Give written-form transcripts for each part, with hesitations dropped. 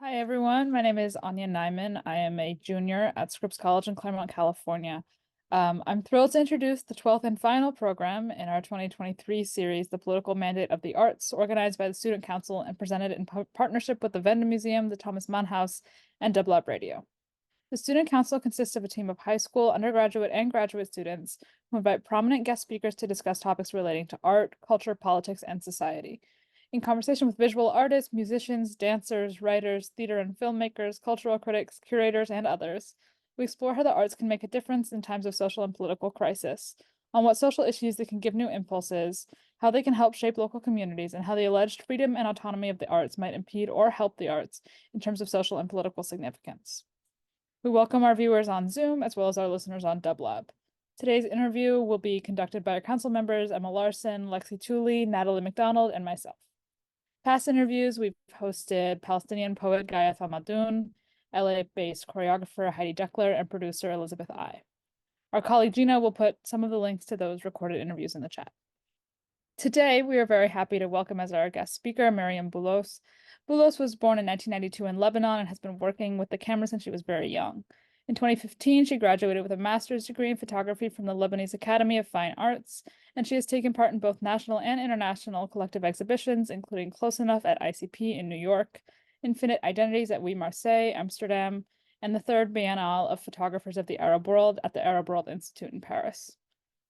Hi, everyone. My name is Anya Nyman. I am a junior at Scripps College in Claremont, California. I'm thrilled to introduce the 12th and final program in our 2023 series, The Political Mandate of the Arts, organized by the Student Council and presented in partnership with the Venda Museum, the Thomas Mann House, and Dublab Radio. The Student Council consists of a team of high school, undergraduate, and graduate students who invite prominent guest speakers to discuss topics relating to art, culture, politics, and society. In conversation with visual artists, musicians, dancers, writers, theater and filmmakers, cultural critics, curators, and others, we explore how the arts can make a difference in times of social and political crisis, on what social issues they can give new impulses, how they can help shape local communities, and how the alleged freedom and autonomy of the arts might impede or help the arts in terms of social and political significance. We welcome our viewers on Zoom as well as our listeners on Dublab. Today's interview will be conducted by our council members Emma Larson, Lexi Tooley, Natalie McDonald, and myself. Past interviews, we've hosted Palestinian poet Gaia Hamadoun, LA-based choreographer Heidi Deckler, and producer Elizabeth I. Our colleague Gina will put some of the links to those recorded interviews in the chat. Today, we are very happy to welcome as our guest speaker Myriam Boulos. Boulos was born in 1992 in Lebanon and has been working with the camera since she was very young. In 2015, she graduated with a master's degree in photography from the Lebanese Academy of Fine Arts, and she has taken part in both national and international collective exhibitions, including Close Enough at ICP in New York, Infinite Identities at Huis Marseille, Amsterdam, and the Third Biennale of Photographers of the Arab World at the Arab World Institute in Paris.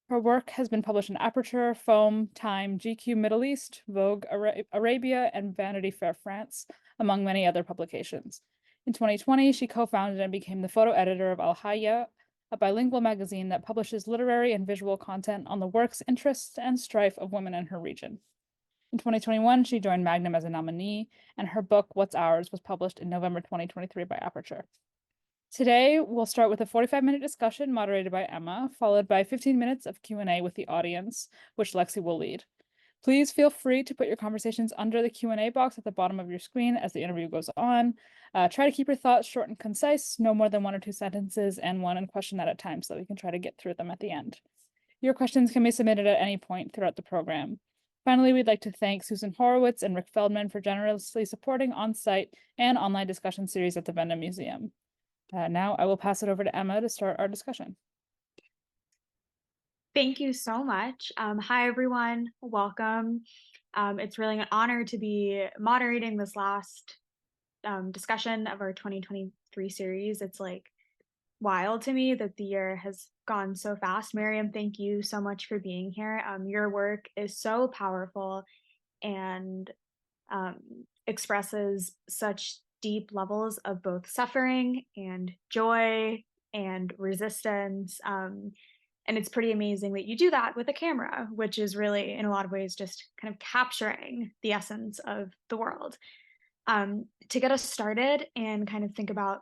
Her work has been published in Aperture, Foam, Time, GQ Middle East, Vogue Arabia, and Vanity Fair France, among many other publications. In 2020, she co-founded and became the photo editor of Hayya, a bilingual magazine that publishes literary and visual content on the works, interests, and strife of women in her region. In 2021, she joined Magnum as a nominee, and her book, What's Ours, was published in November 2023 by Aperture. Today, we'll start with a 45-minute discussion moderated by Emma, followed by 15 minutes of Q&A with the audience, which Lexi will lead. Please feel free to put your conversations under the Q&A box at the bottom of your screen as the interview goes on. Try to keep your thoughts short and concise, no more than 1 or 2 sentences, and one question at a time so that we can try to get through them at the end. Your questions can be submitted at any point throughout the program. Finally, we'd like to thank Susan Horowitz and Rick Feldman for generously supporting on-site and online discussion series at the Venda Museum. Now I will pass it over to Emma to start our discussion. Thank you so much. Hi, everyone. Welcome. It's really an honor to be moderating this last discussion of our 2023 series. It's like wild to me that the year has gone so fast. Myriam, thank you so much for being here. Your work is so powerful and expresses such deep levels of both suffering and joy and resistance. And it's pretty amazing that you do that with a camera, which is really, in a lot of ways, just kind of capturing the essence of the world. To get us started and kind of think about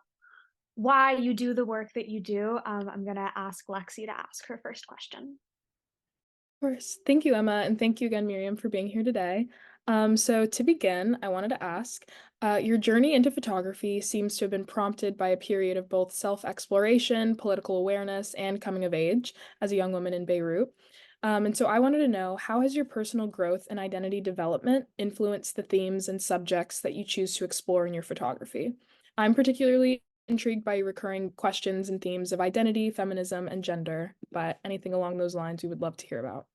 why you do the work that you do, I'm going to ask Lexi to ask her first question. Of course. Thank you, Emma, and thank you again, Myriam, for being here today. So to begin, I wanted to ask, your journey into photography seems to have been prompted by a period of both self-exploration, political awareness, and coming of age as a young woman in Beirut. And so I wanted to know, how has your personal growth and identity development influenced the themes and subjects that you choose to explore in your photography? I'm particularly intrigued by recurring questions and themes of identity, feminism, and gender, but anything along those lines we would love to hear about.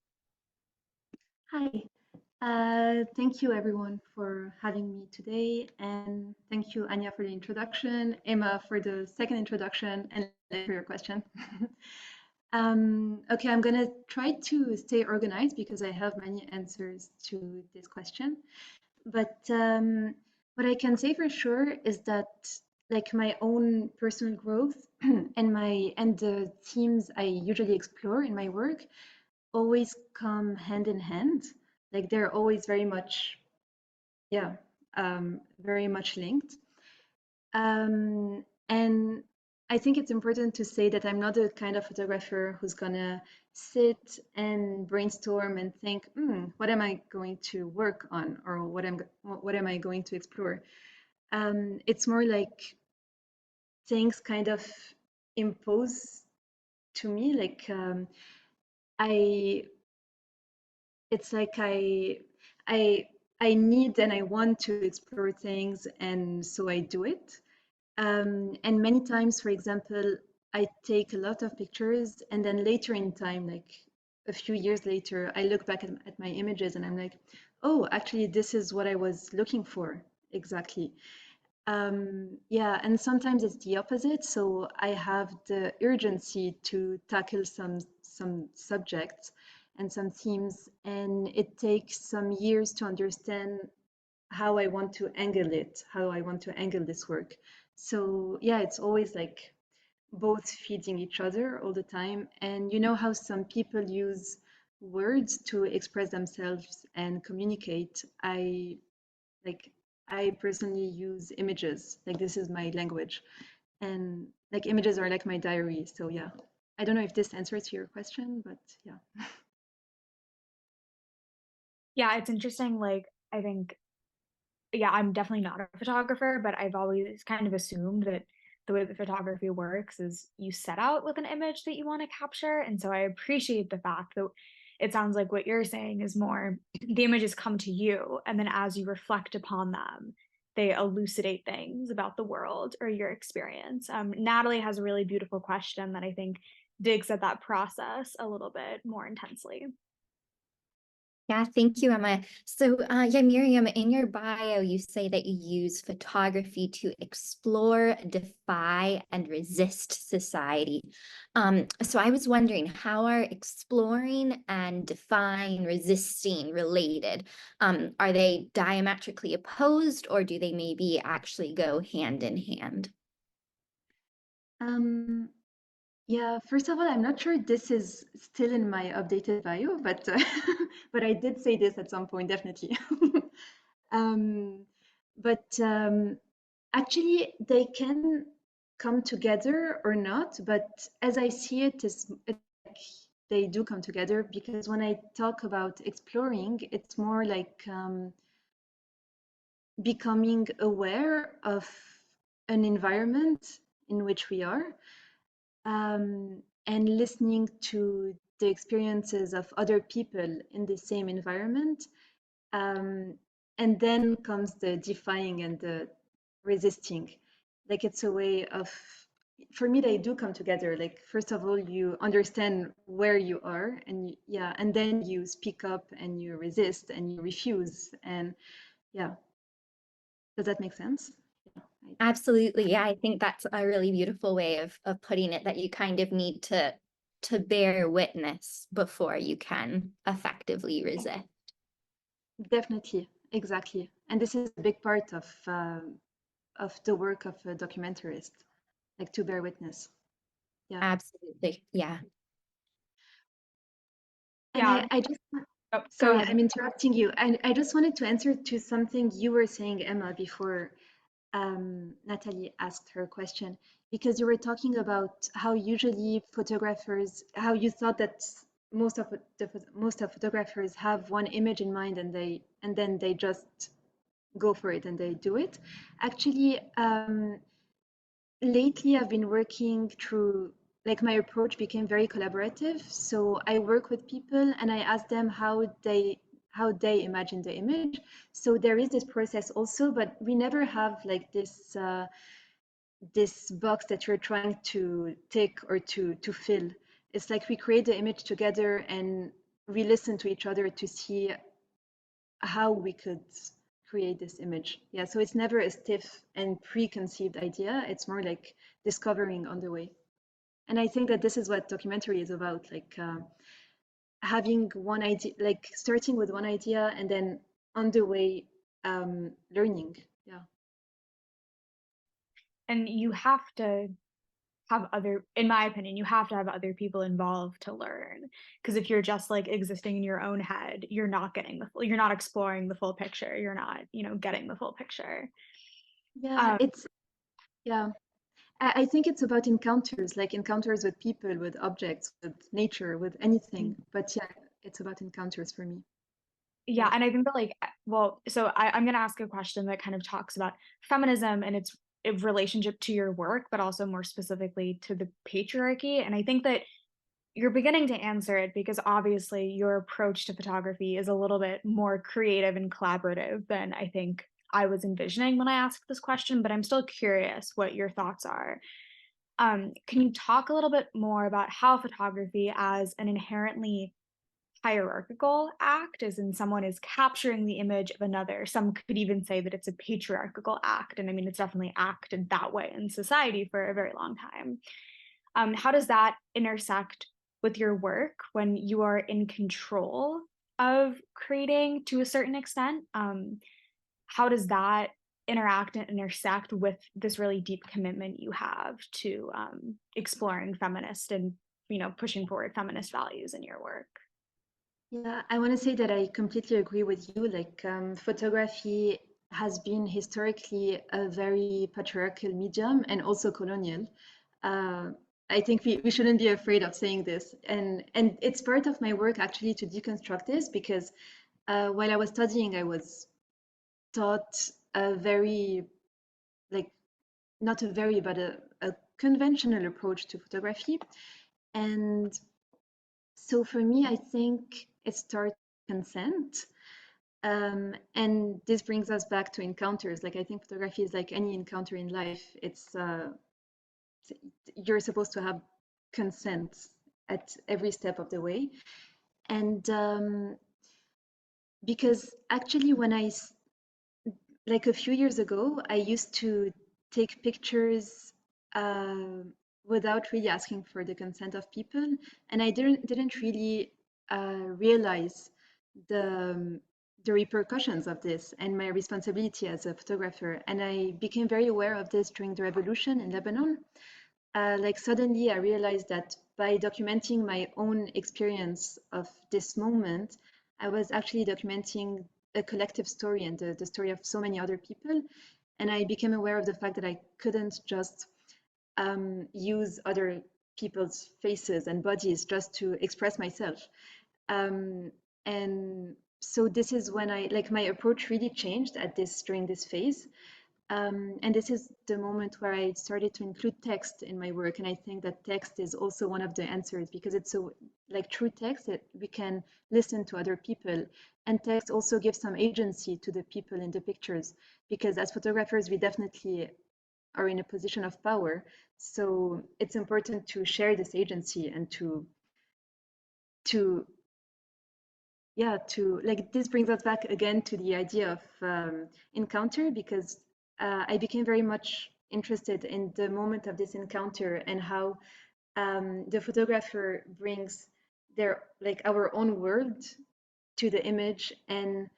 Hi, thank you everyone for having me today, and thank you Anya for the introduction, Emma for the second introduction, and for your question. Okay, I'm gonna try to stay organized because I have many answers to this question, but what I can say for sure is that like my own personal growth and the themes I usually explore in my work always come hand in hand. Like they're always very much, yeah, very much linked. And I think it's important to say that I'm not the kind of photographer who's gonna sit and brainstorm and think, what am I going to work on, or what am I going to explore? It's more like things kind of impose to me, like it's like I I need and I want to explore things, and so I do it. And many times, for example, I take a lot of pictures, and then later in time, like a few years later, I look back at my images and I'm like, oh, actually, this is what I was looking for exactly. Yeah, and sometimes it's the opposite. So I have the urgency to tackle some subjects and some themes, and it takes some years to understand how I want to angle it, how I want to angle this work. So yeah, it's always like both feeding each other all the time. And you know how some people use words to express themselves and communicate. Like I personally use images. Like this is my language. And like images are like my diary. So yeah. I don't know if this answers your question, but yeah. Yeah, it's interesting. Like, I think, yeah, I'm definitely not a photographer, but I've always kind of assumed that the way that photography works is you set out with an image that you want to capture. And so I appreciate the fact that it sounds like what you're saying is more the images come to you, and then as you reflect upon them, they elucidate things about the world or your experience. Natalie has a really beautiful question that I think digs at that process a little bit more intensely. Yeah, thank you, Emma. So, yeah, Miriam, in your bio, you say that you use photography to explore, defy, and resist society. So I was wondering, how are exploring and defying, resisting related? Are they diametrically opposed, or do they maybe actually go hand in hand? Um, Yeah, first of all, I'm not sure this is still in my updated bio, but but I did say this at some point, definitely. Um, but actually, they can come together or not. But as I see it, it's like they do come together because when I talk about exploring, it's more like becoming aware of an environment in which we are, and listening to the experiences of other people in the same environment. Um, and then comes the defying and the resisting. Like it's a way of, for me, they do come together. Like, first of all, you understand where you are, and yeah, and then you speak up and you resist and you refuse. And yeah, does that make sense? Yeah, Absolutely. Yeah, I think that's a really beautiful way of putting it, that you kind of need to bear witness before you can effectively resist. definitely, exactly. And this is a big part of the work of a documentarist, like to bear witness. Yeah. Absolutely. Yeah. And Yeah. I just, Oh, go sorry, ahead. I'm interrupting you. I just wanted to answer to something you were saying, Emma, before Natalie asked her question, because you were talking about how usually photographers, how you thought that most of photographers have one image in mind and then they just go for it and they do it. Actually, lately I've been working through, like my approach became very collaborative. So I work with people and I ask them how they imagine the image. So there is this process also, but we never have like this box that you're trying to tick or to fill. It's like we create the image together and we listen to each other to see how we could create this image. Yeah, so it's never a stiff and preconceived idea. It's more like discovering on the way. And I think that this is what documentary is about, like having one idea, like starting with one idea and then on the way learning. Yeah. And you have to have other, in my opinion, you have to have other people involved to learn. Because if you're just like existing in your own head, you're not getting you're not exploring the full picture. You're not, getting the full picture. Yeah, Um, yeah. I think it's about encounters, like encounters with people, with objects, with nature, with anything. But yeah, it's about encounters for me. yeah, and I think that well, so I'm gonna ask a question that kind of talks about feminism and its relationship to your work, but also more specifically to the patriarchy. And I think that you're beginning to answer it because obviously your approach to photography is a little bit more creative and collaborative than I think I was envisioning when I asked this question, but I'm still curious what your thoughts are. Can you talk a little bit more about how photography as an inherently hierarchical act, as in someone is capturing the image of another? Some could even say that it's a patriarchal act. And I mean, it's definitely acted that way in society for a very long time. How does that intersect with your work when you are in control of creating to a certain extent? How does that interact and intersect with this really deep commitment you have to exploring feminist and pushing forward feminist values in your work? Yeah, I want to say that I completely agree with you. Like, photography has been historically a very patriarchal medium and also colonial. Uh, I think we shouldn't be afraid of saying this. And it's part of my work actually to deconstruct this because while I was studying, I was taught a very, like, not a very, but a conventional approach to photography. And so for me, I think it starts with consent. And this brings us back to encounters. Like, I think photography is like any encounter in life. It's you're supposed to have consent at every step of the way. And because actually, like a few years ago, I used to take pictures without really asking for the consent of people, and I didn't really realize the the repercussions of this and my responsibility as a photographer. And I became very aware of this during the revolution in Lebanon. Like suddenly, I realized that by documenting my own experience of this moment, I was actually documenting a collective story and the story of so many other people. And I became aware of the fact that I couldn't just use other people's faces and bodies just to express myself. And so this is when like my approach really changed during this phase. And this is the moment where I started to include text in my work. And I think that text is also one of the answers because it's so like through text that we can listen to other people. And text also gives some agency to the people in the pictures because as photographers, we definitely are in a position of power. So it's important to share this agency and to like this brings us back again to the idea of encounter because I became very much interested in the moment of this encounter and how the photographer brings our own world to the image, and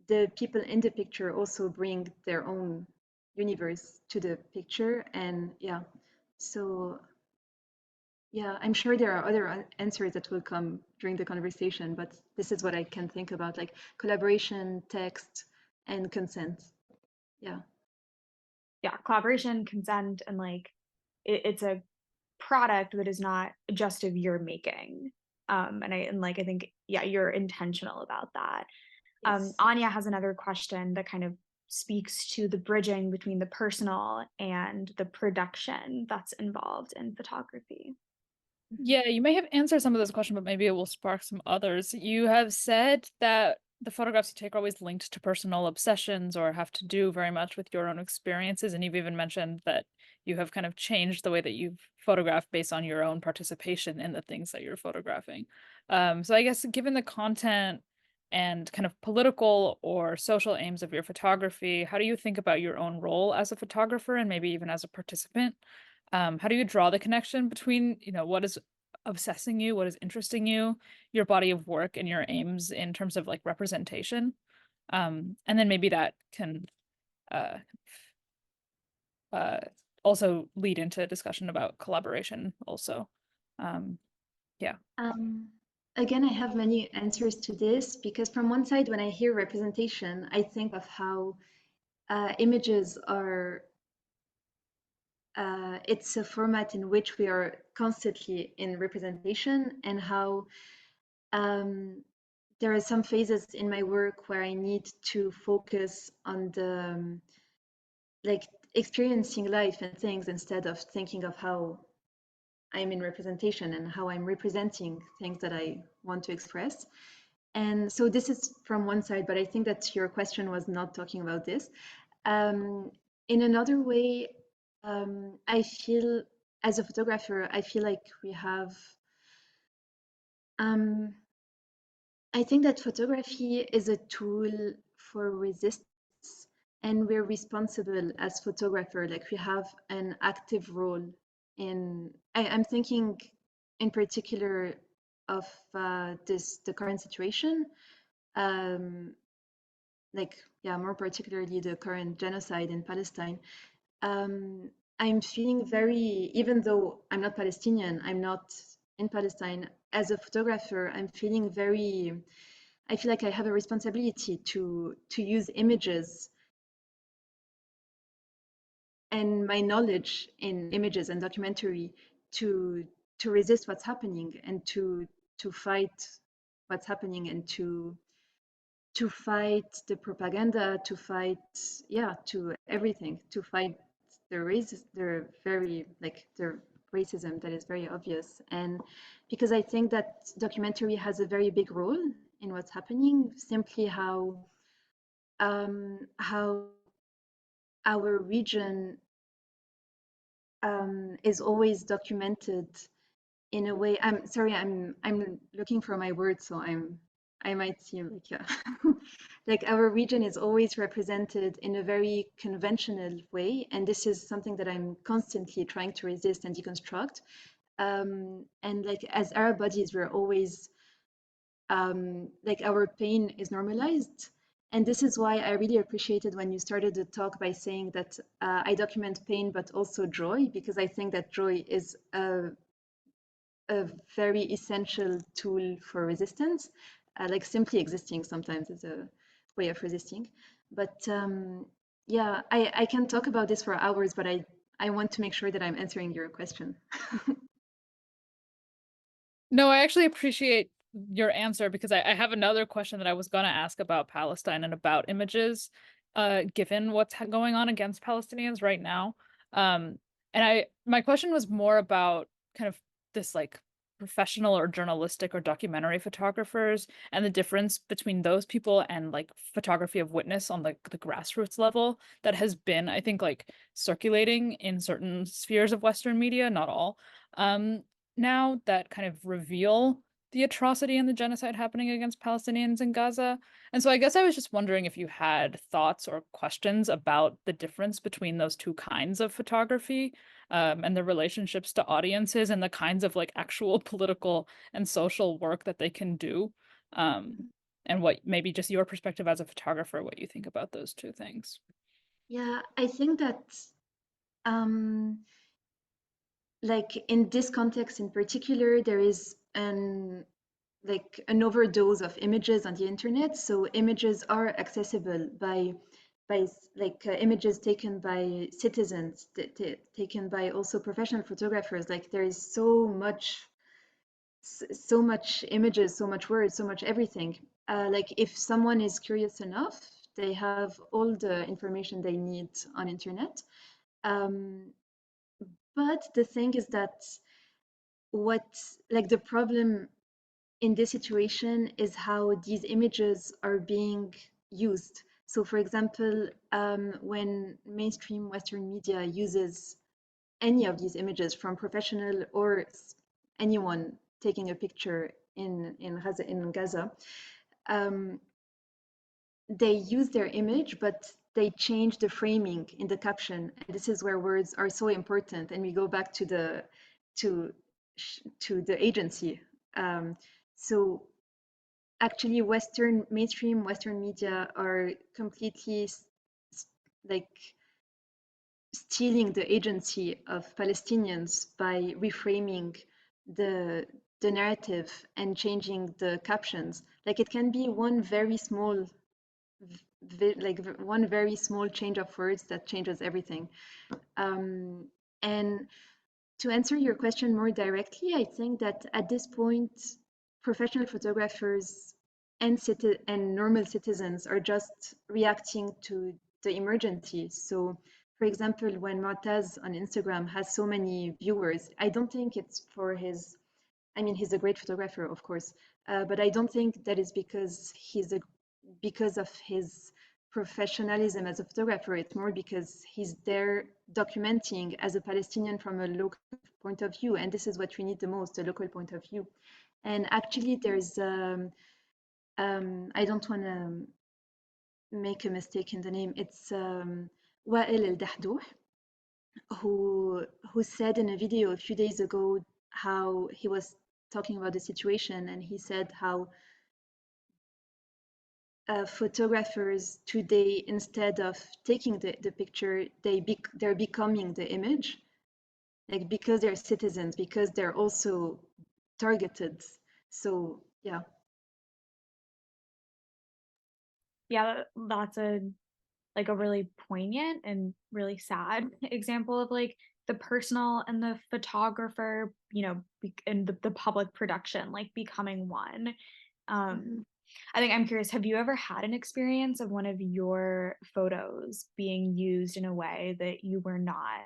the people in the picture also bring their own universe to the picture. And so yeah, I'm sure there are other answers that will come during the conversation, but this is what I can think about, like collaboration, text, and consent. Yeah. Yeah, collaboration, consent, and like it's a product that is not just of your making. I think you're intentional about that. Yes. Anya has another question that kind of speaks to the bridging between the personal and the production that's involved in photography. Yeah, you may have answered some of this question, but maybe it will spark some others. You have said that the photographs you take are always linked to personal obsessions or have to do very much with your own experiences. And you've even mentioned that you have kind of changed the way that you've photographed based on your own participation in the things that you're photographing. So I guess given the content and kind of political or social aims of your photography, how do you think about your own role as a photographer and maybe even as a participant? How do you draw the connection between, what is obsessing you, what is interesting you, your body of work, and your aims in terms of like representation? And then maybe that can uh, uh, also lead into a discussion about collaboration also. Yeah. Again, I have many answers to this because from one side, when I hear representation, I think of how images are it's a format in which we are constantly in representation, and how there are some phases in my work where I need to focus on the like experiencing life and things instead of thinking of how I'm in representation and how I'm representing things that I want to express. And so this is from one side, but I think that your question was not talking about this. In another way, I feel as a photographer, I feel like we have, I think that photography is a tool for resistance, and we're responsible as photographer, like we have an active role in, I'm thinking in particular of the current situation, like, yeah, more particularly the current genocide in Palestine. I'm feeling very, even though I'm not Palestinian, I'm not in Palestine, as a photographer, I'm feeling very, I feel like I have a responsibility to use images and my knowledge in images and documentary to resist what's happening and to fight what's happening and to fight the propaganda, to fight, yeah, to everything, to fight the racism, the very, like, the racism that is very obvious. And because I think that documentary has a very big role in what's happening, simply how our region is always documented in a way. I'm sorry, I'm looking for my words, so I might seem like, yeah. Like, our region is always represented in a very conventional way, and this is something that I'm constantly trying to resist and deconstruct. And like, as Arab bodies, we're always like, our pain is normalized. And this is why I really appreciated when you started the talk by saying that I document pain, but also joy, because I think that joy is a very essential tool for resistance. Like, simply existing sometimes is a way of resisting. But yeah, I can talk about this for hours, but I want to make sure that I'm answering your question. No, I actually appreciate your answer because I have another question that I was going to ask about Palestine and about images, given what's going on against Palestinians right now. And my question was more about kind of this, like, professional or journalistic or documentary photographers and the difference between those people and, like, photography of witness on, like, the grassroots level that has been, I think, like, circulating in certain spheres of Western media, not all. Now that kind of reveal the atrocity and the genocide happening against Palestinians in Gaza. And so I guess I was just wondering if you had thoughts or questions about the difference between those two kinds of photography, and the relationships to audiences and the kinds of, like, actual political and social work that they can do. And what maybe just your perspective as a photographer, what you think about those two things. Yeah, I think that like, in this context in particular, there is an overdose of images on the internet. So images are accessible by like images taken by citizens, taken by also professional photographers. Like, there is so much images, so much words, so much everything. Like, if someone is curious enough, they have all the information they need on internet. But the thing is that the problem in this situation is how these images are being used. So, for example, when mainstream Western media uses any of these images from professional or anyone taking a picture in Gaza, they use their image, but they change the framing in the caption. And this is where words are so important. And we go back to the agency. So actually, mainstream Western media are completely like stealing the agency of Palestinians by reframing the narrative and changing the captions. Like, it can be one very small one very small change of words that changes everything. And to answer your question more directly, I think that at this point, professional photographers and normal citizens are just reacting to the emergency. So, for example, when Mu'taz on Instagram has so many viewers, I don't think it's for his, I mean, he's a great photographer, of course, but I don't think that is because because of his professionalism as a photographer. It's more because he's there documenting as a Palestinian from a local point of view, and this is what we need the most, a local point of view. And actually, there's I don't want to make a mistake in the name. It's Wael El Dahdouh, who said in a video a few days ago how he was talking about the situation, and he said how photographers today, instead of taking the picture, they're becoming the image, like because they're citizens, because they're also targeted. So yeah. Yeah, that's a really poignant and really sad example of like the personal and the photographer, and the public production like becoming one. I think I'm curious, have you ever had an experience of one of your photos being used in a way that you were not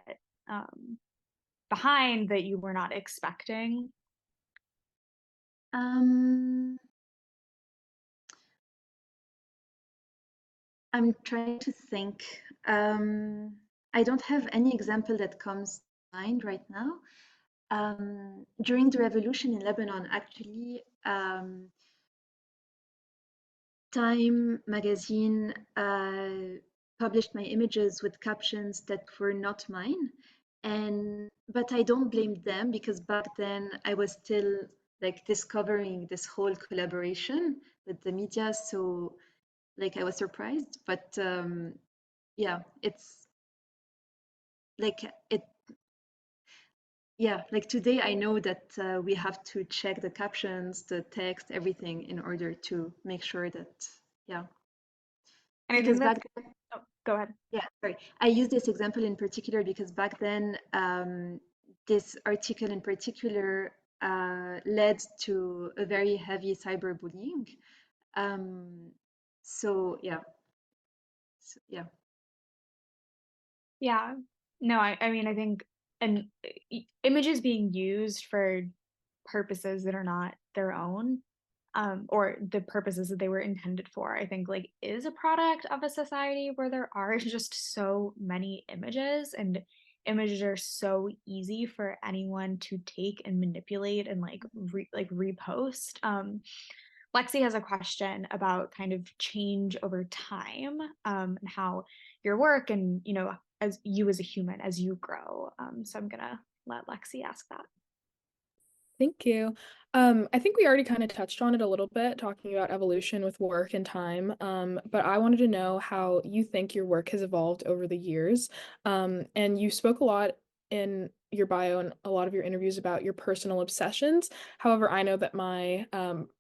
behind, that you were not expecting? I'm trying to think. I don't have any example that comes to mind right now. During the revolution in Lebanon, actually, Time magazine published my images with captions that were not mine, but I don't blame them because back then I was still like discovering this whole collaboration with the media, so like I was surprised, but yeah, it's like it. Yeah, like today I know that we have to check the captions, the text, everything in order to make sure that, yeah. And I Because think that's, back then, oh, go ahead. yeah, sorry. I use this example in particular because back then, this article in particular led to a very heavy cyberbullying. So yeah, yeah. Yeah. No, I mean, I think and images being used for purposes that are not their own, or the purposes that they were intended for, I think like is a product of a society where there are just so many images, and images are so easy for anyone to take and manipulate and like repost. Lexi has a question about kind of change over time, and how your work and as you as a human as you grow. So I'm gonna let Lexi ask that. Thank you. I think we already kind of touched on it a little bit, talking about evolution with work and time. But I wanted to know how you think your work has evolved over the years. And you spoke a lot in your bio and a lot of your interviews about your personal obsessions. However, I know that my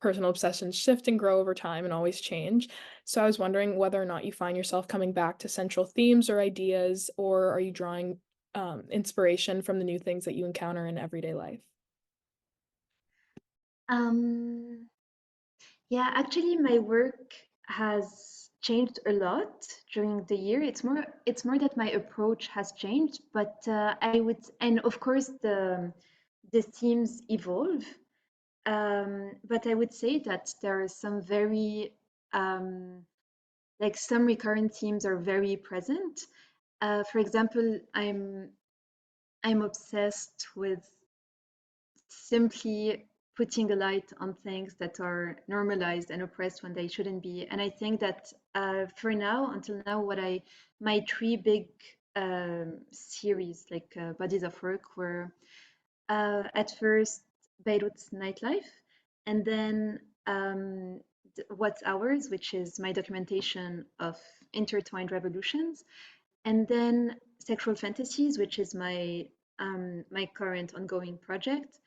personal obsessions shift and grow over time and always change. So I was wondering whether or not you find yourself coming back to central themes or ideas, or are you drawing inspiration from the new things that you encounter in everyday life? Um, yeah, actually, my work has changed a lot during the year. It's more that my approach has changed, but and of course the themes evolve. But I would say that there are some very like some recurrent themes are very present. For example, I'm obsessed with simply putting a light on things that are normalized and oppressed when they shouldn't be. And I think that for now, until now, my three big series, like bodies of work, were at first Beirut's nightlife, and then What's Ours, which is my documentation of intertwined revolutions, and then Sexual Fantasies, which is my current ongoing project.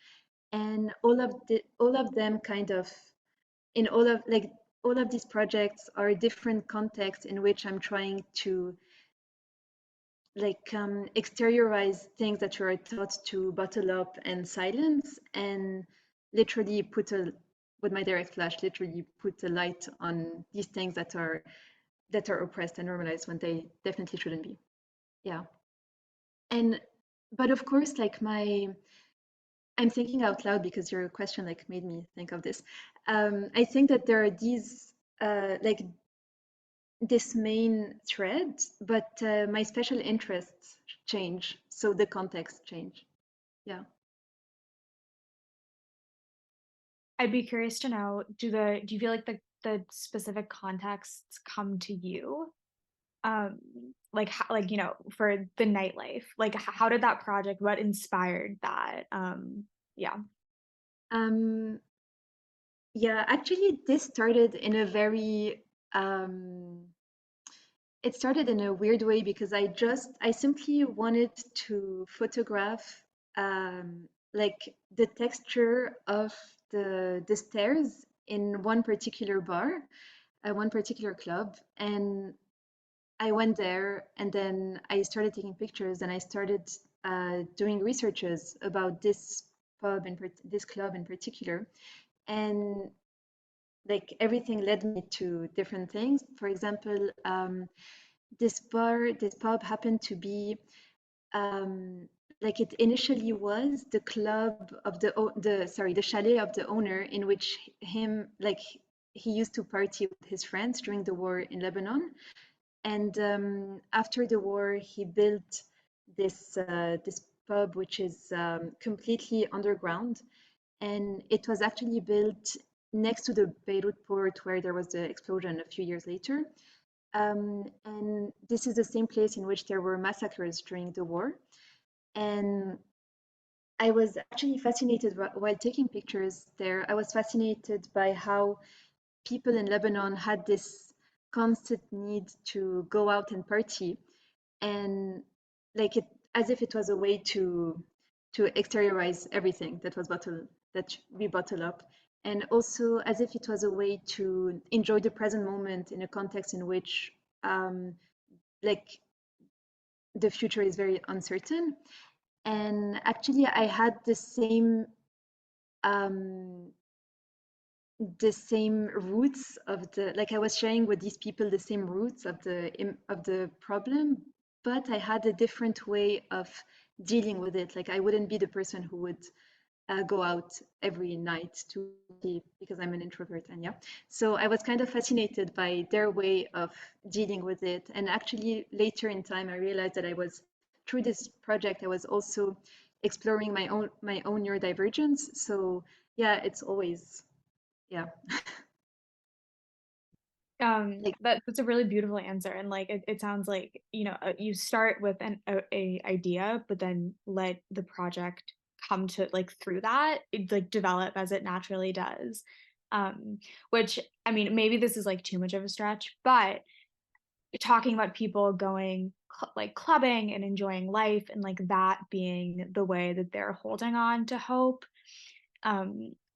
And all of them kind of in all of these projects are different contexts in which I'm trying to exteriorize things that you are taught to bottle up and silence, and literally with my direct flash, literally put a light on these things that are oppressed and normalized when they definitely shouldn't be. Yeah. And but of course, like I'm thinking out loud because your question like made me think of this. I think that there are these like this main thread, but my special interests change, so the context change. Yeah. I'd be curious to know, do you feel like the specific contexts come to you? Like like, you know, for the nightlife, like how did that project, what inspired that? Yeah. Um, yeah, actually, this started in a very it started in a weird way because I simply wanted to photograph like the texture of the stairs in one particular bar, one particular club, and I went there and then I started taking pictures and I started doing researches about this this club in particular, and like everything led me to different things. For example, this pub happened to be like it initially was the club of the chalet of the owner in which he used to party with his friends during the war in Lebanon. And after the war, he built this pub, which is completely underground, and it was actually built next to the Beirut port where there was the explosion a few years later. And this is the same place in which there were massacres during the war. And I was actually fascinated while taking pictures there. I was fascinated by how people in Lebanon had this constant need to go out and party, and like it as if it was a way to exteriorize everything that we bottle up, and also as if it was a way to enjoy the present moment in a context in which um, like the future is very uncertain. And actually, I had um, the same roots of the like I was sharing with these people the same roots of the problem, but I had a different way of dealing with it. Like I wouldn't be the person who would go out every night to sleep because I'm an introvert, and yeah. So I was kind of fascinated by their way of dealing with it. And actually, later in time, I realized that I was through this project, I was also exploring my own neurodivergence. So yeah, it's always yeah. Like That's a really beautiful answer, and like it sounds like, you know, you start with a idea, but then let the project come to like through that it like develop as it naturally does. Which, I mean, maybe this is like too much of a stretch, but talking about people going like clubbing and enjoying life and like that being the way that they're holding on to hope.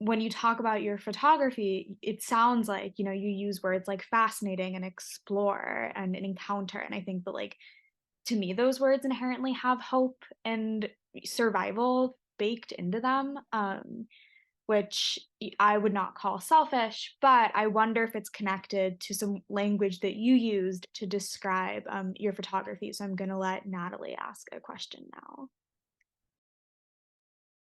When you talk about your photography, it sounds like, you know, you use words like fascinating and explore and an encounter. And I think that, like, to me, those words inherently have hope and survival baked into them, which I would not call selfish, but I wonder if it's connected to some language that you used to describe your photography. So I'm going to let Natalie ask a question now.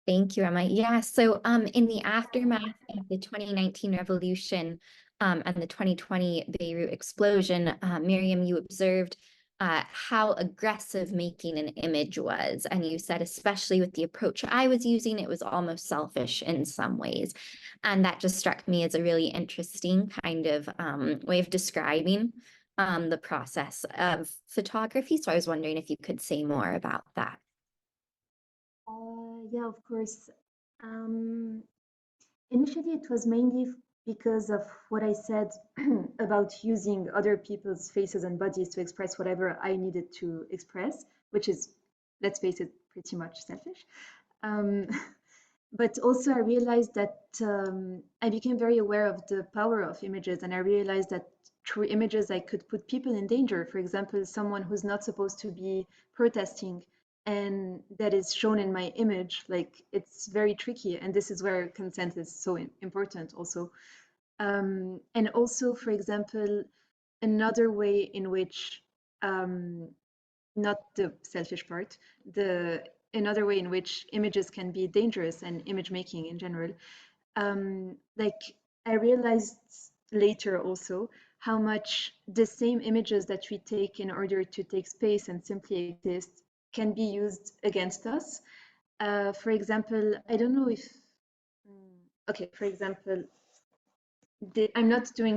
Thank you, Emma. Yeah, so in the aftermath of the 2019 revolution and the 2020 Beirut explosion, Miriam, you observed how aggressive making an image was. And you said, especially with the approach I was using, it was almost selfish in some ways. And that just struck me as a really interesting kind of way of describing the process of photography. So I was wondering if you could say more about that. yeah, of course. Um, Initially, it was mainly because of what I said about using other people's faces and bodies to express whatever I needed to express, which is, let's face it, pretty much selfish. Um, but also, I realized that I became very aware of the power of images, and I realized that through images, I could put people in danger. For example, someone who's not supposed to be protesting and that is shown in my image, like it's very tricky. And this is where consent is so important also. And also, for example, another way in which not the selfish part, another way in which images can be dangerous and image making in general. Like I realized later also how much the same images that we take in order to take space and simply exist can be used against us. For example, I don't know if, okay, for example, I'm not doing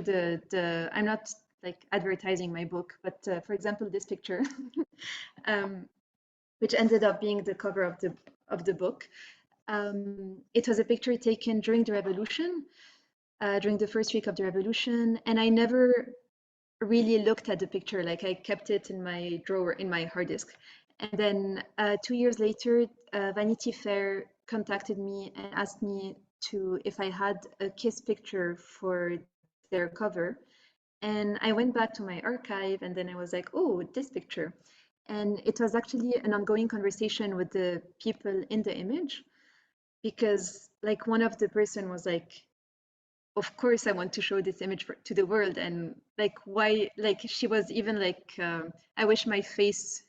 I'm not like advertising my book, but for example, this picture, which ended up being the cover of the book. It was a picture taken during the revolution, during the first week of the revolution, and I never really looked at the picture. Like I kept it in my drawer in my hard disk. And then 2 years later, Vanity Fair contacted me and asked me if I had a kiss picture for their cover. And I went back to my archive and then I was like, oh, this picture. And it was actually an ongoing conversation with the people in the image, because like one of the person was like, of course I want to show this image to the world. And like, why, like she was even like, I wish my face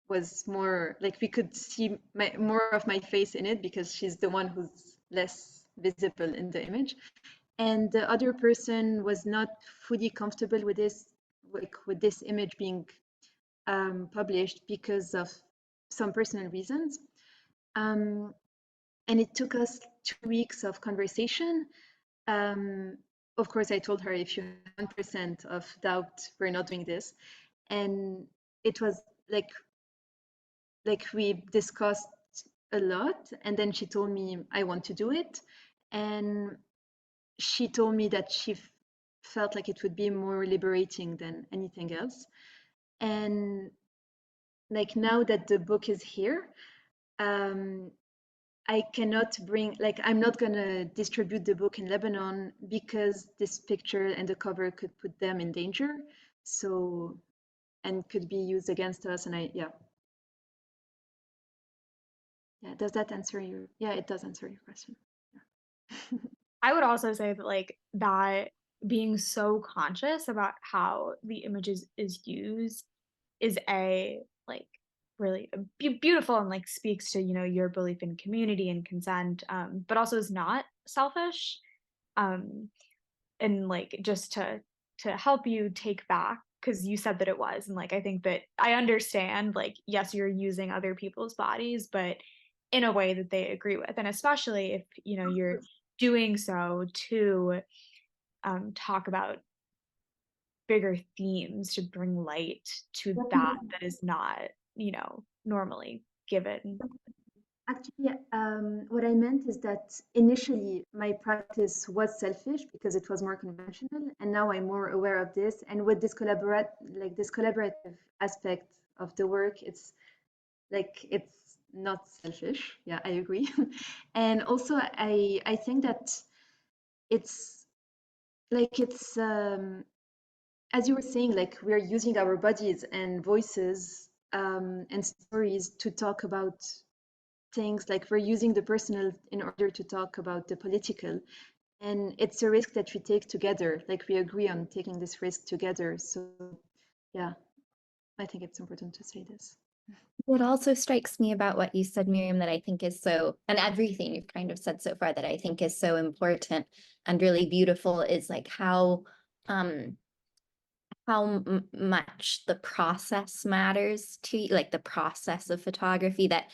was more, like we could see more of my face in it, because she's the one who's less visible in the image. And the other person was not fully comfortable with this, like with this image being published because of some personal reasons. And it took us 2 weeks of conversation. Of course, I told her, if you have 1% of doubt, we're not doing this. And it was like we discussed a lot, and then she told me, I want to do it. And she told me that she felt like it would be more liberating than anything else. And like now that the book is here, I cannot bring, like I'm not gonna distribute the book in Lebanon because this picture and the cover could put them in danger. So, and could be used against us. And yeah, does that answer your, yeah, it does answer your question. Yeah. I would also say that like that being so conscious about how the images is used is a like really beautiful, and like speaks to, you know, your belief in community and consent, but also is not selfish, and like just to help you take back, because you said that it was, and like I think that I understand, like yes, you're using other people's bodies, but in a way that they agree with, and especially if, you know, you're doing so to talk about bigger themes, to bring light to that is not, you know, normally given. Actually, what I meant is that initially my practice was selfish because it was more conventional, and now I'm more aware of this. And with this collaborative aspect of the work, it's like it's not selfish. Yeah, I agree. And also, I think that it's like it's as you were saying, like we're using our bodies and voices and stories to talk about things, like we're using the personal in order to talk about the political, and it's a risk that we take together, like we agree on taking this risk together. So yeah, I think it's important to say this. What also strikes me about what you said, Miriam, that I think is so, and everything you've kind of said so far that I think is so important and really beautiful, is like how much the process matters to you, like the process of photography, that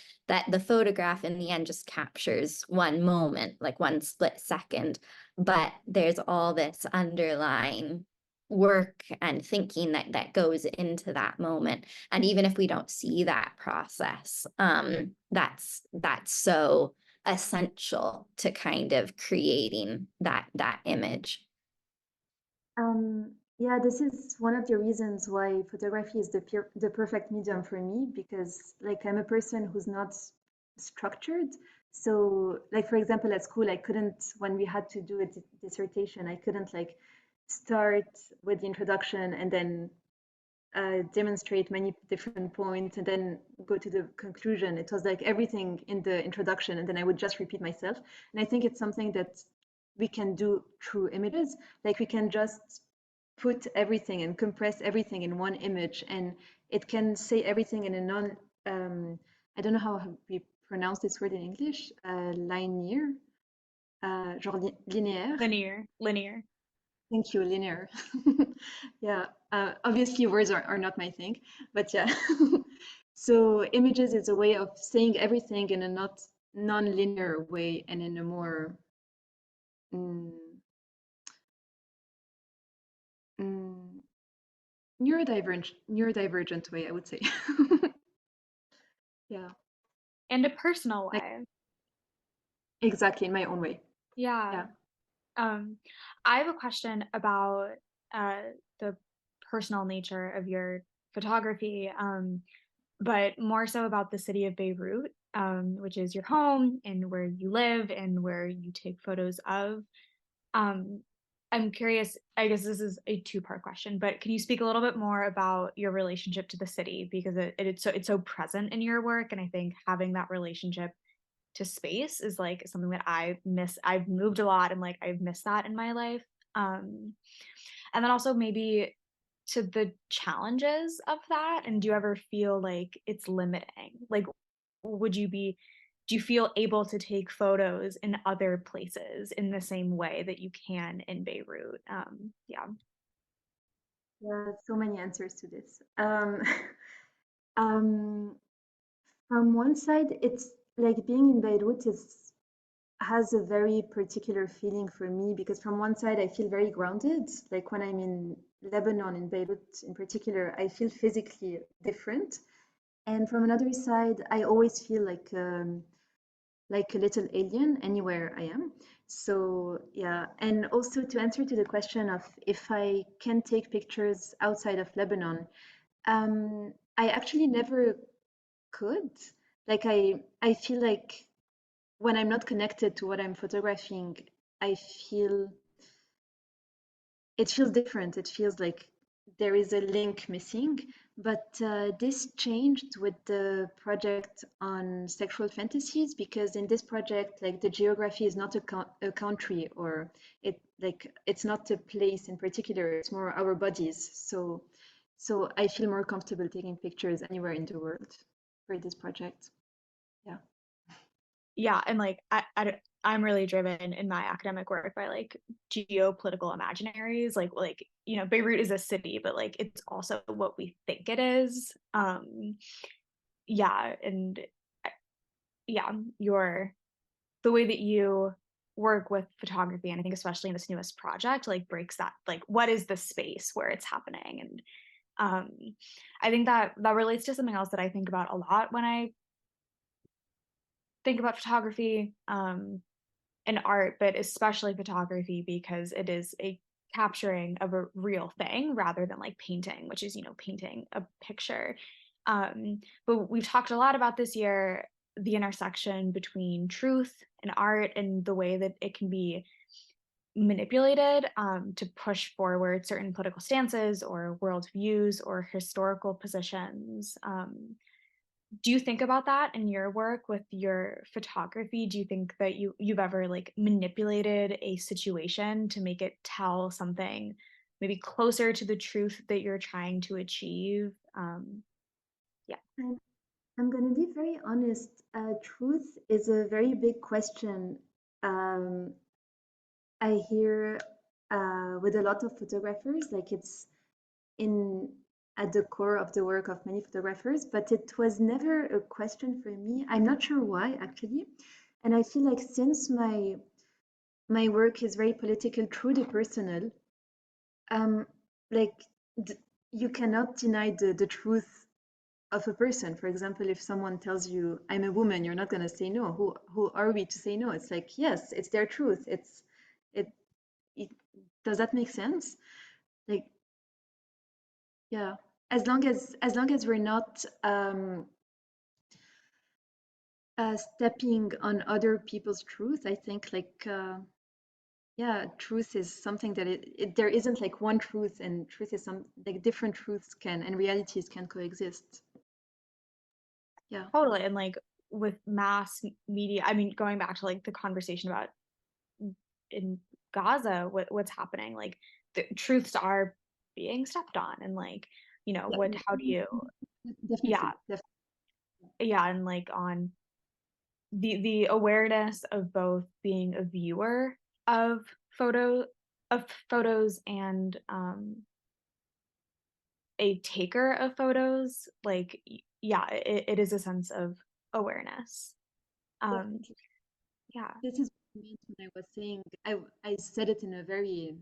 the photograph in the end just captures one moment, like one split second, but there's all this underlying work and thinking that goes into that moment. And even if we don't see that process, that's so essential to kind of creating that image. Yeah, this is one of the reasons why photography is the perfect medium for me, because like I'm a person who's not structured. So like, for example, at school, I couldn't, when we had to do a dissertation, I couldn't like start with the introduction and then demonstrate many different points and then go to the conclusion. It was like everything in the introduction, and then I would just repeat myself. And I think it's something that we can do through images. Like we can just put everything and compress everything in one image, and it can say everything in a non I don't know how we pronounce this word in English, linear, genre linéaire. Linear. Thank you, linear. Yeah, obviously words are not my thing, but yeah. So images is a way of saying everything in a not non-linear way and in a more mm, mm, neurodivergent way, I would say. Yeah, And a personal like way. exactly in my own way. Yeah. Yeah. I have a question about uh, the personal nature of your photography, but more so about the city of Beirut, which is your home and where you live and where you take photos of. Um, I'm curious, I guess this is a two-part question, but can you speak a little bit more about your relationship to the city? Because it's so present in your work, and I think having that relationship to space is like something that I miss. I've moved a lot and like I've missed that in my life. And then also maybe to the challenges of that. And do you ever feel like it's limiting? Like, do you feel able to take photos in other places in the same way that you can in Beirut? Yeah. Yeah, so many answers to this. Um, from one side, it's like being in Beirut has a very particular feeling for me because from one side I feel very grounded. Like when I'm in Lebanon, in Beirut in particular, I feel physically different. And from another side, I always feel like a little alien anywhere I am. So yeah, and also to answer to the question of if I can take pictures outside of Lebanon, I actually never could. Like I feel like when I'm not connected to what I'm photographing, I feel it feels different. It feels like there is a link missing. But this changed with the project on sexual fantasies because in this project, like the geography is not a country or it's not a place in particular. It's more our bodies. So I feel more comfortable taking pictures anywhere in the world for this project. Yeah. Yeah, and like I'm really driven in my academic work by like geopolitical imaginaries. Like Beirut is a city, but like it's also what we think it is. Yeah, and yeah, the way that you work with photography, and I think especially in this newest project, like breaks that like what is the space where it's happening, and I think that relates to something else that I think about a lot when I think about photography and art, but especially photography because it is a capturing of a real thing rather than like painting, which is, painting a picture. But we've talked a lot about this year the intersection between truth and art and the way that it can be manipulated to push forward certain political stances or worldviews or historical positions. Do you think about that in your work with your photography? Do you think that you've ever like manipulated a situation to make it tell something maybe closer to the truth that you're trying to achieve? Yeah. I'm, I'm going to be very honest. Truth is a very big question. Um, I hear with a lot of photographers, like it's in at the core of the work of many photographers, but it was never a question for me. I'm not sure why actually, and I feel like since my work is very political through the personal, um, like you cannot deny the truth of a person. For example, if someone tells you I'm a woman, you're not going to say no. Who are we to say no? It's like yes, it's their truth. It, it does that make sense? Like yeah, as long as we're not stepping on other people's truth, I think like yeah, truth is something that there isn't like one truth, and truth is some like different truths can and realities can coexist. Yeah. Totally. And like with mass media, I mean, going back to like the conversation about in Gaza, what's happening, like the truths are being stepped on, and like, you know, Yeah, how do you, yeah, definitely. yeah, and like on the awareness of both being a viewer of photos and a taker of photos, like yeah, it is a sense of awareness. Um, Definitely. yeah. This is what I meant when I was saying, I said it in a very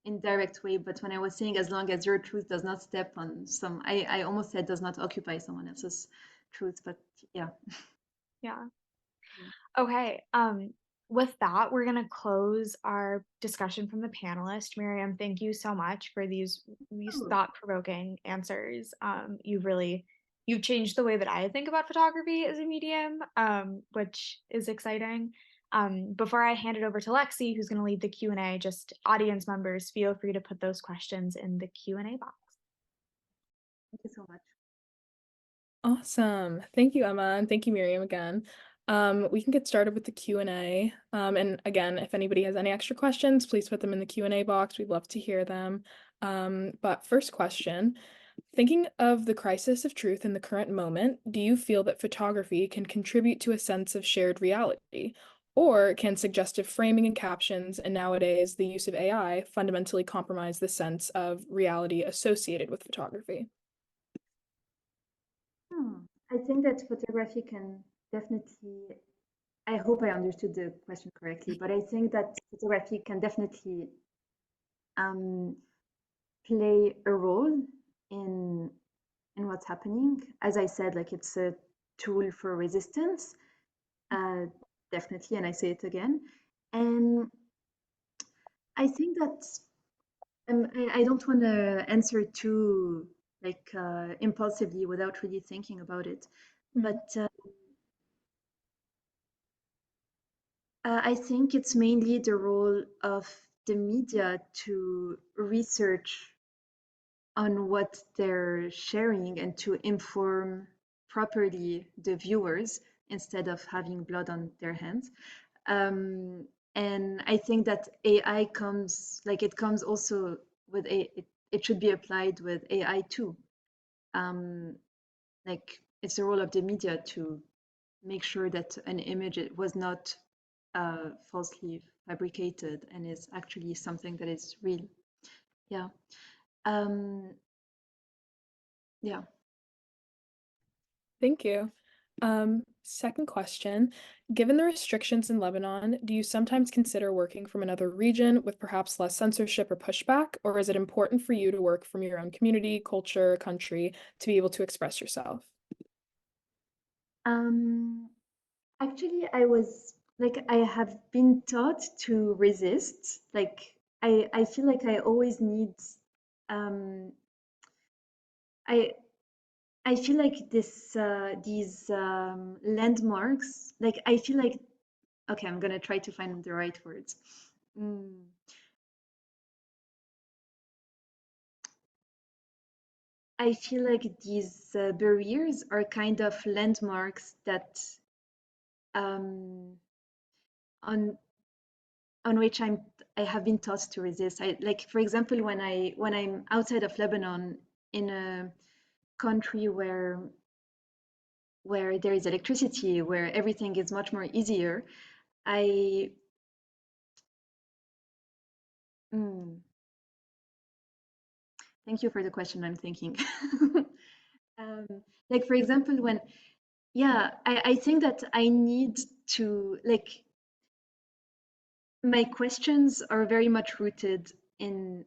indirect way, but when I was saying as long as your truth does not step on some, I almost said does not occupy someone else's truth, but yeah. Yeah. Okay. With that, we're gonna close our discussion from the panelists. Myriam, thank you so much for these Oh, thought-provoking answers. You've changed the way that I think about photography as a medium, which is exciting. Before I hand it over to Lexi, who's gonna lead the Q&A, just audience members, feel free to put those questions in the Q&A box. thank you so much. Awesome. Thank you, Emma, and thank you, Miriam, again. We can get started with the Q&A. And again, if anybody has any extra questions, please put them in the Q&A box. We'd love to hear them. But first question, thinking of the crisis of truth in the current moment, do you feel that photography can contribute to a sense of shared reality? Or can suggestive framing and captions, and nowadays the use of AI, fundamentally compromise the sense of reality associated with photography? I think that photography can definitely, I hope I understood the question correctly, but I think that photography can definitely um, play a role in what's happening. As I said, like it's a tool for resistance, uh, definitely, and I say it again. And I think that I don't want to answer too like impulsively without really thinking about it, but I think it's mainly the role of the media to research on what they're sharing and to inform properly the viewers instead of having blood on their hands. And I think that AI comes, like it comes also with it should be applied with AI too. Like it's the role of the media to make sure that an image was not falsely fabricated and is actually something that is real. Yeah. Um, yeah. Thank you. Second question, given the restrictions in Lebanon, do you sometimes consider working from another region with perhaps less censorship or pushback, or is it important for you to work from your own community, culture, country to be able to express yourself? Um, Actually, I was like I have been taught to resist. Like I feel like I always need um I I feel like these landmarks, like I feel like okay, I'm gonna try to find the right words. Mm. I feel like these barriers are kind of landmarks that um, on which I have been taught to resist. I like, for example, when I'm outside of Lebanon in a country where there is electricity, where everything is much more easier, I mm, thank you for the question. I'm thinking. um, like for example, when yeah, I think that I need to like my questions are very much rooted in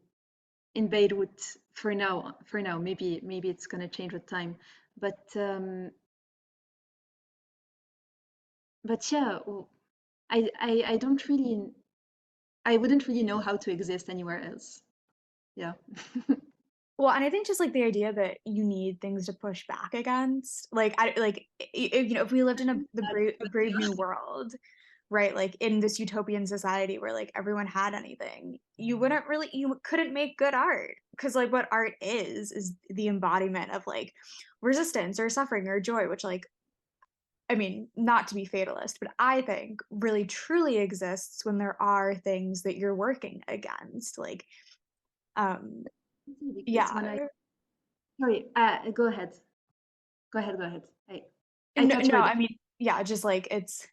Beirut for now. For now, maybe it's gonna change with time, but yeah, I don't really I wouldn't really know how to exist anywhere else. Yeah. Well, and I think just like the idea that you need things to push back against, like I like you know, if we lived in a brave new world, right? Like in this utopian society where like everyone had anything, you couldn't make good art because like what art is the embodiment of like resistance or suffering or joy, which like I mean, not to be fatalist, but I think really truly exists when there are things that you're working against, like um Because when Yeah. I sorry, go ahead. Go ahead, go ahead. I No, thought you no, were I mean, yeah, just like it's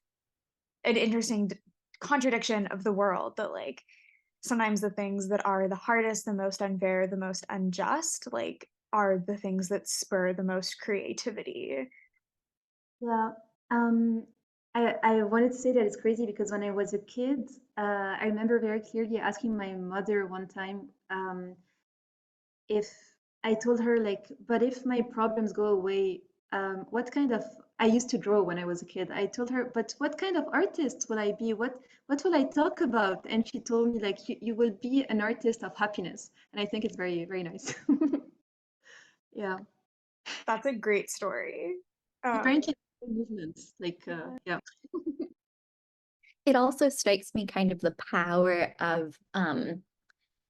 an interesting contradiction of the world that like sometimes the things that are the hardest, the most unfair, the most unjust, like are the things that spur the most creativity. Yeah. Um, I wanted to say that it's crazy because when I was a kid, I remember very clearly asking my mother one time, if I told her like, but if my problems go away, what kind of I used to draw when I was a kid. I told her, but what kind of artist will I be? What will I talk about? And she told me like, you will be an artist of happiness. And I think it's very, very nice. Yeah. That's a great story. Apparently movements, like yeah. It also strikes me kind of the power of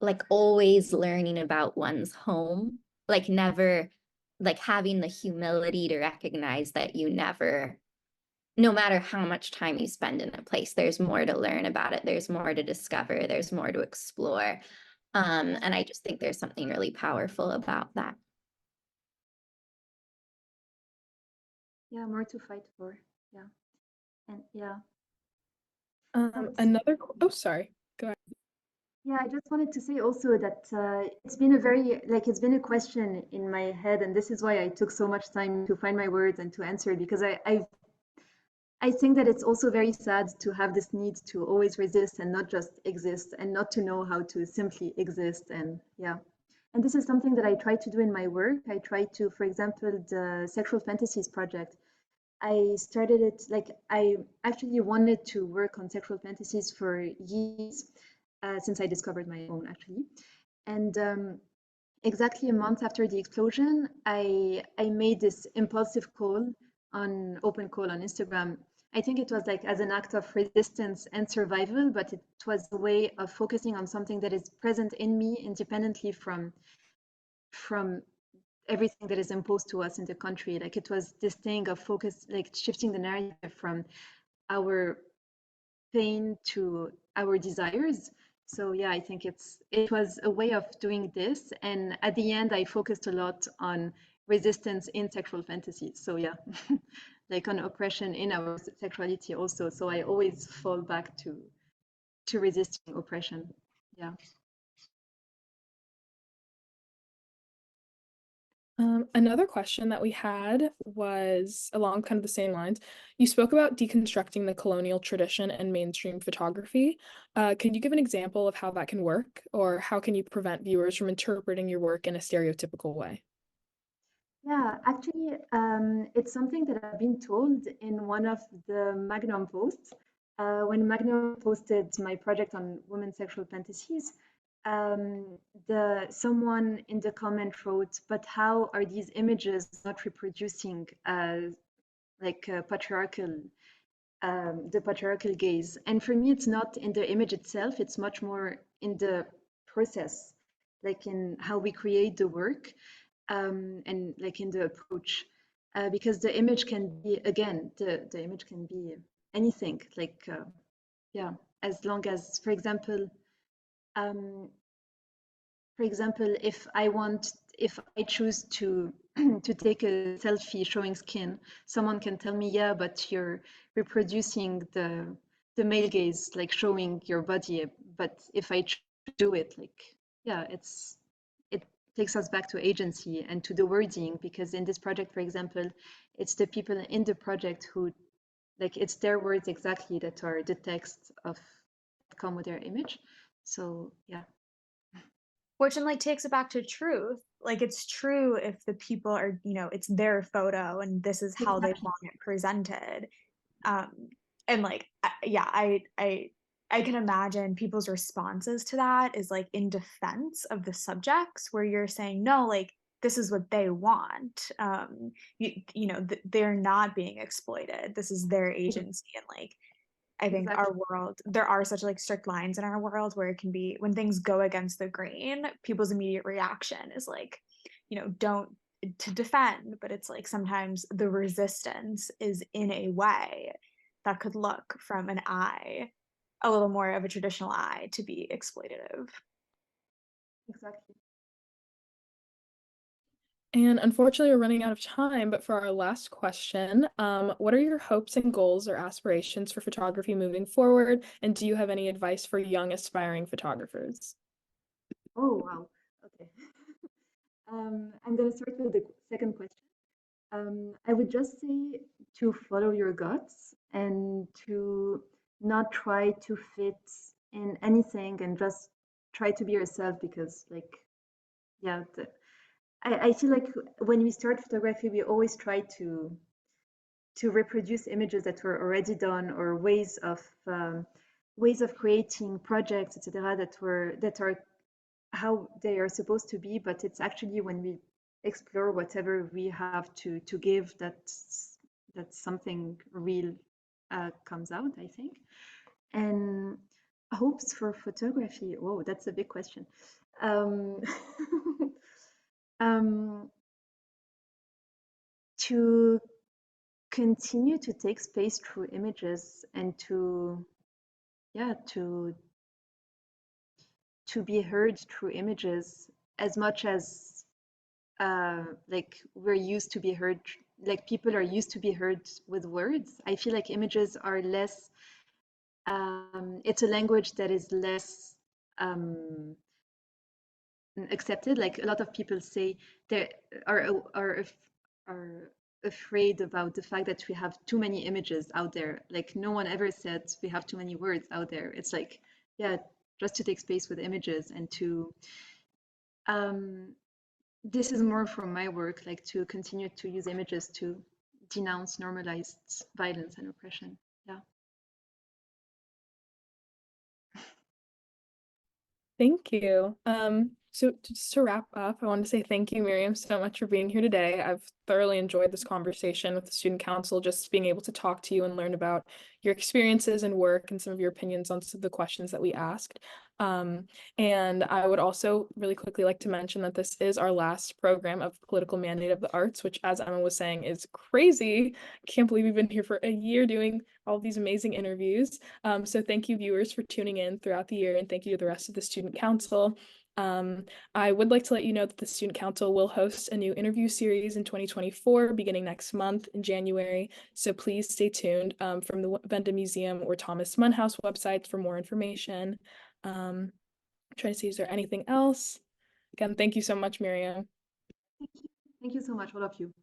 like always learning about one's home, like never like having the humility to recognize that you never, no matter how much time you spend in a place, there's more to learn about it, there's more to discover, there's more to explore. And I just think there's something really powerful about that. Yeah, more to fight for. Yeah. And yeah. Oh, sorry. Go ahead. Yeah, I just wanted to say also that it's been a very, like, it's been a question in my head, and this is why I took so much time to find my words and to answer it, because I think that it's also very sad to have this need to always resist and not just exist and not to know how to simply exist. And yeah. And this is something that I try to do in my work. I try to, for example, the Sexual Fantasies project. I started it like I actually wanted to work on sexual fantasies for years since I discovered my own actually. And exactly a month after the explosion, I made this impulsive call on open call on Instagram. I think it was like as an act of resistance and survival, but it was a way of focusing on something that is present in me independently from everything that is imposed to us in the country. Like it was this thing of focus, like shifting the narrative from our pain to our desires. So yeah, I think it was a way of doing this. And at the end, I focused a lot on resistance in sexual fantasies. So yeah, like on oppression in our sexuality also. So I always fall back to resisting oppression. Yeah. Another question that we had was along kind of the same lines. You spoke about deconstructing the colonial tradition and mainstream photography. Can you give an example of how that can work, or how can you prevent viewers from interpreting your work in a stereotypical way? Yeah, actually, it's something that I've been told in one of the Magnum posts. When Magnum posted my project on women's sexual fantasies, someone in the comment wrote, "But how are these images not reproducing like the patriarchal gaze?" And for me, it's not in the image itself; it's much more in the process, like in how we create the work and like in the approach, because the image can be again the image can be anything, like yeah, as long as, um, for example, if I choose to to take a selfie showing skin, someone can tell me, yeah, but you're reproducing the male gaze, like showing your body. But if I do it, like yeah, it takes us back to agency and to the wording, because in this project, for example, it's the people in the project who, like, it's their words exactly that are the text of come with their image. So yeah. Which and like takes it back to truth. Like it's true if the people are, it's their photo and this is how they Exactly. want it presented. Um, and like, yeah, I can imagine people's responses to that is like in defense of the subjects, where you're saying no, like this is what they want. They're not being exploited. This is their agency, and like I think Exactly. our world, there are such like strict lines in our world where it can be when things go against the grain, people's immediate reaction is like, don't to defend, but it's like sometimes the resistance is in a way that could look from an eye, a little more of a traditional eye, to be exploitative. Exactly. And unfortunately, we're running out of time, but for our last question, what are your hopes and goals or aspirations for photography moving forward? And do you have any advice for young aspiring photographers? Oh, wow. Okay. I'm going to start with the second question. I would just say to follow your guts and to not try to fit in anything and just try to be yourself because, like, yeah, I feel like when we start photography, we always try to reproduce images that were already done or ways of creating projects, etc., that are how they are supposed to be. But it's actually when we explore whatever we have to give that something real comes out, I think. And hopes for photography. Whoa, that's a big question. Um, um, to continue to take space through images and yeah to be heard through images as much as like we're used to be heard, like people are used to be heard with words. I feel like images are less it's a language that is less accepted. Like a lot of people say they are afraid about the fact that we have too many images out there. Like no one ever said we have too many words out there. It's like, yeah, just to take space with images and to this is more from my work, like to continue to use images to denounce normalized violence and oppression. Yeah. Thank you. So just to wrap up, I want to say thank you, Myriam, so much for being here today. I've thoroughly enjoyed this conversation with the Student Council, just being able to talk to you and learn about your experiences and work and some of your opinions on some of the questions that we asked. And I would also really quickly like to mention that this is our last program of Political Mandate of the Arts, which, as Emma was saying, is crazy. Can't believe we've been here for a year doing all these amazing interviews. So thank you, viewers, for tuning in throughout the year, and thank you to the rest of the Student Council. I would like to let you know that the Student Council will host a new interview series in 2024, beginning next month in January. So please stay tuned from the Venda Museum or Thomas Munn House websites for more information. Trying to see, is there anything else? Again, thank you so much, Myriam. Thank you so much, all of you.